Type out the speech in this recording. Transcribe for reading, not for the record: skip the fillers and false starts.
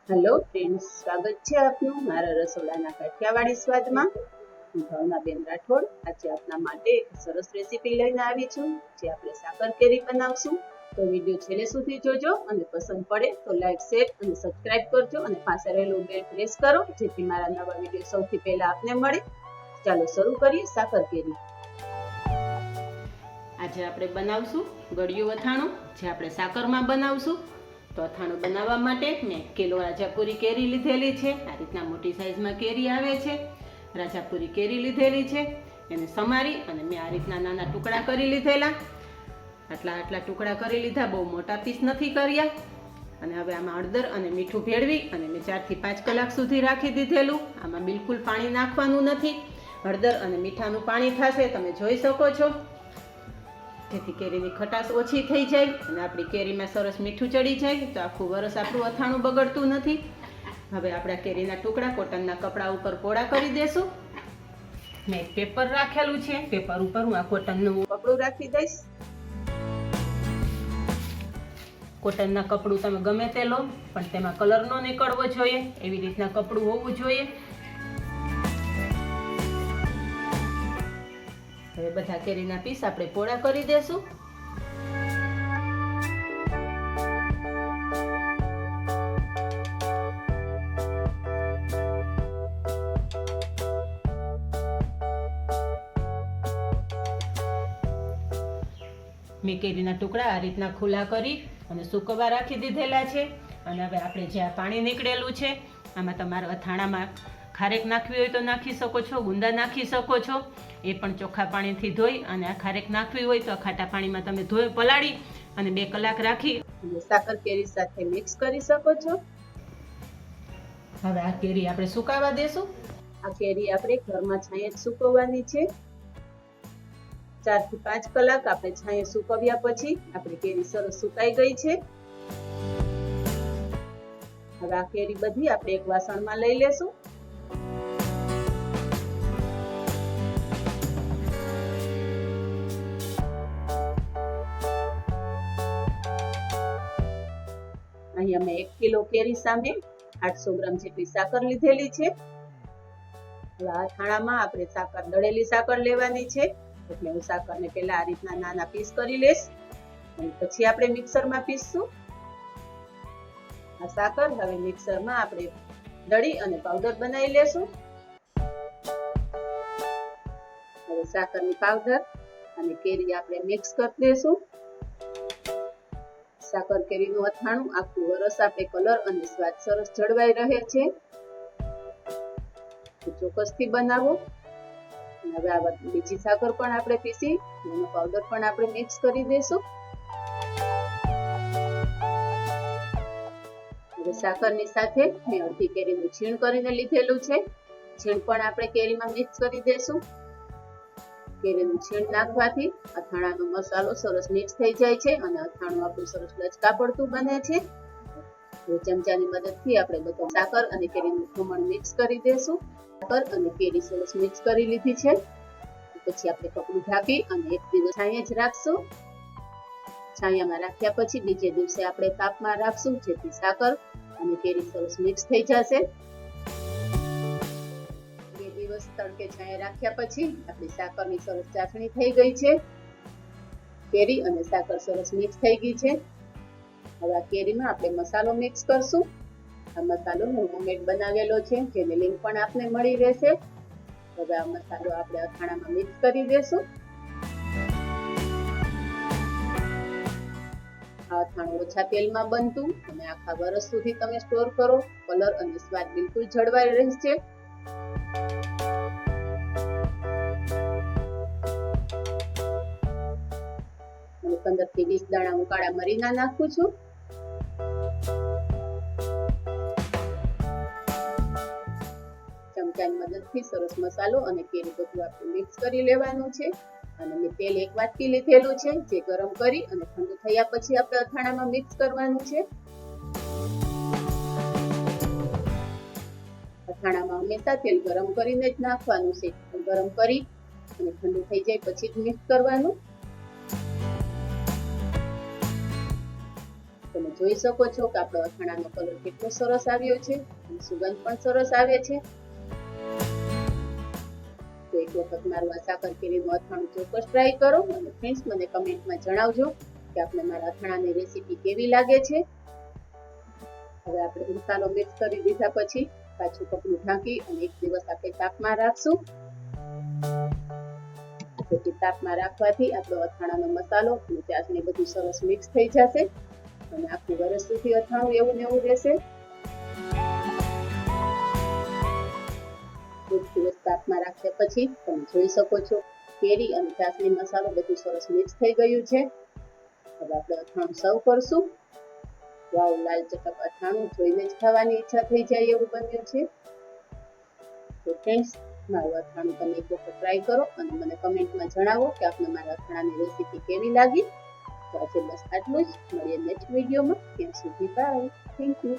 Hello friends, સ્વાગત છે આપનું મારા રસોડાના કાઠિયાવાડી સ્વાદમાં. હું ભાવનાબેન રાઠોડ આજે આપના માટે એક સરસ રેસીપી લઈને આવી છું, જે આપણે સાકર કેરી બનાવશું. તો વિડીયો છેલ્લે સુધી જોજો અને પસંદ પડે તો લાઈક, શેર અને સબસ્ક્રાઇબ કરજો અને પાસે રહેલું બેલ પ્રેસ કરો, જેથી મારા નવા વિડીયો સૌથી પહેલા આપને મળે. ચાલો શરૂ કરીએ સાકર કેરી. આજે આપણે બનાવશું ગળ્યું અથાણું, જે આપણે સાકરમાં બનાવશું. તો અથાણું બનાવવા માટે મેં કિલો રાજાપુરી કેરી લીધેલી છે. આ રીતના મોટી સાઈઝમાં કેરી આવે છે. રાજાપુરી કેરી લીધેલી છે, એને સમારી અને મેં આ રીતના નાના ટુકડા કરી લીધેલા. આટલા ટુકડા કરી લીધા, બહુ મોટા પીસ નથી કર્યા. અને હવે આમાં હળદર અને મીઠું ભેળવી અને મેં 4 થી 5 કલાક સુધી રાખી દીધેલું. આમાં બિલકુલ પાણી નાખવાનું નથી. હળદર અને મીઠાનું પાણી થશે, તમે જોઈ શકો છો, જેથી કેરીની ખટાશ ઓછી થઈ જાય અને આપણી કેરીમાં સરસ મીઠું ચડી જાય, તો આખું વરસ આપણું અથાણું બગડતું નથી. હવે આપણા કેરીના ટુકડા કોટનના કપડા ઉપર પોળા કરી દેશું. મેં એક પેપર રાખેલું છે, પેપર ઉપર હું આ કોટનનું કપડું રાખી દઈશ. કોટનના કપડું તમે ગમે તે લો, પણ તેમાં કલર ન નીકળવો જોઈએ, એવી રીતના કપડું હોવું જોઈએ. હવે બધા કેરીના પીસ આપણે પોળા કરી દેશું. મેં કેરીના ટુકડા આ રીતના ખુલ્લા કરી અને સૂકવવા રાખી દીધેલા છે. અને હવે આપણે જે આ પાણી નીકળેલું છે, આમાં તમારે અથાણામાં ખારેક નાખવી હોય તો નાખી શકો છો, ગુંદા નાખી શકો છો. એ પણ ચોખ્ખા પાણીથી ધોઈ અને આ ખારેક નાખવી હોય તો આ ખાટા પાણીમાં તમે ધોઈ પલાળી અને 2 કલાક રાખી સાકર કેરી સાથે મિક્સ કરી શકો છો. હવે આ કેરી આપણે સુકાવા દેશું. આ કેરી આપણે ઘરમાં છાંયે જ સૂકવવાની છે. 4 થી 5 કલાક આપણે છાંયે સૂકવ્યા પછી આપણી કેરી સરસ સુકાઈ ગઈ છે. હવે આ કેરી બધી આપણે એક વાસણમાં લઈ લેશું. અહીંયા મેં 1 કિલો કેરી સામે 800 ગ્રામ જેટલી સાકર લીધેલી છે. હવે આ અથાણામાં આપણે સાકર, દળેલી સાકર લેવાની છે, એટલે હું સાકરને પહેલા આ રીતના નાના પીસ કરી લઈશ અને પછી આપણે મિક્સરમાં પીસશું. આ સાકર હવે મિક્સરમાં આપણે દળી અને પાવડર બનાવી લેશું. હવે સાકરની પાવડર અને કેરી આપણે મિક્સ કરી દેશું. સાકર કેરીનું અથાણું આખું વરસ આપણે કલર અને સ્વાદ સરસ જળવાઈ રહે છે, તો ચોક્કસથી બનાવો. હવે આ બીજી સાકર પણ આપણે પીસી એનો પાવડર પણ આપણે મિક્સ કરી દઈશું. હવે સાકરની સાથે મેં અડધી કેરીનું છીણ કરીને લીધેલું છે. છીણ પણ આપણે કેરીમાં મિક્સ કરી દઈશું. કેરીનું છીણ નાખવાથી અથાણાનો મસાલો સરસ મિક્સ થઈ જાય છે અને અથાણું આપણું સરસ લચકા પડતું બને છે. હવે ચમચાની મદદથી આપણે બધા સાકર અને કેરીનું ખમણ મિક્સ કરી દઈશું. સાકર અને કેરી સરસ મિક્સ કરી લીધી છે. પછી આપણે કપડું ઢાંકી અને 1 દિવસ છાંયે જ રાખશું. છાંયામાં રાખ્યા પછી બીજે દિવસે આપણે તાપમાં રાખશું, જેથી સાકર અને કેરી સરસ મિક્સ થઈ જશે. 2 દિવસ તડકે છાંયે રાખ્યા પછી આપણી સાકરની સરસ ચાસણી થઈ ગઈ છે. કેરી અને સાકર સરસ મિક્સ થઈ ગઈ છે. હવે આ કેરીમાં આપણે મસાલો મિક્સ કરશું. આ મસાલો હું હોમમેડ બનાવેલો છે, જેની લિંક પણ આપને મળી રહેશે. હવે આ મસાલો આપણે અથાણામાં મિક્સ કરી દેશું. આ અથાણું ઓછા તેલમાં બનતું અને આખા વર્ષ સુધી તમે સ્ટોર કરો, કલર અને સ્વાદ બિલકુલ જળવાઈ રહેશે. અને 15 થી 20 દાણા હું કાળા મરીના નાખું છું. ચમચાની મદદથી સરસ મસાલો અને કેરી બધું આપણે મિક્સ કરી લેવાનું છે. અને મેં તેલ 1 વાટકી લીધેલું છે, જે ગરમ કરી અને ઠંડુ થયા પછી આપણે અથાણામાં મિક્સ કરવાનું છે. અથાણામાં હંમેશા તેલ ગરમ કરીને જ નાખવાનું છે. ગરમ કરી અને ઠંડુ થઈ જાય પછી જ મિક્સ કરવાનું. તમે જોઈ શકો છો કે આપણો અથાણાનો કલર કેટલો સરસ આવ્યો છે અને સુગંધ પણ સરસ આવે છે. તો એક વખત મારું આ સાકર કેરીનું અથાણું ચોક્કસ ટ્રાય કરો અને ફ્રેન્ડ્સ મને કમેન્ટમાં જણાવજો કે આપને મારા અથાણાની રેસીપી કેવી લાગે છે. હવે આપણે ઉકાળો મિક્સ કરી દીધા પછી પાછું કપડું ઢાંકી અને એક દિવસ આપણે તાપમાં રાખશું. તેથી તાપમાં રાખવાથી આપણો અથાણાનો મસાલો અને ચાસણી બધું સરસ મિક્સ થઈ જશે અને આખું વર્ષ સુધી અથાણું એવું ને એવું રહેશે. એક દિવસ તાપમાં રાખ્યા પછી તમે જોઈ શકો છો કેરી અને ચાસણી મસાલો બધું સરસ મિક્સ થઈ ગયું છે. હવે આપણે અથાણું સર્વ કરશું. વાવ, લાલ ચટક અથાણું જોઈને જ ખાવાની ઈચ્છા થઈ જાય એવું બન્યું છે. તો ફ્રેન્ડ્સ, મારું અથાણું તમે એક વખત ટ્રાય કરો અને મને કમેન્ટમાં જણાવો કે આપને મારા અથાણાની રેસીપી કેવી લાગી. તો આજે બસ આટલું જ. મળીએ નેક્સ્ટ વિડીયોમાં. ત્યાં સુધી બાય. Thank you.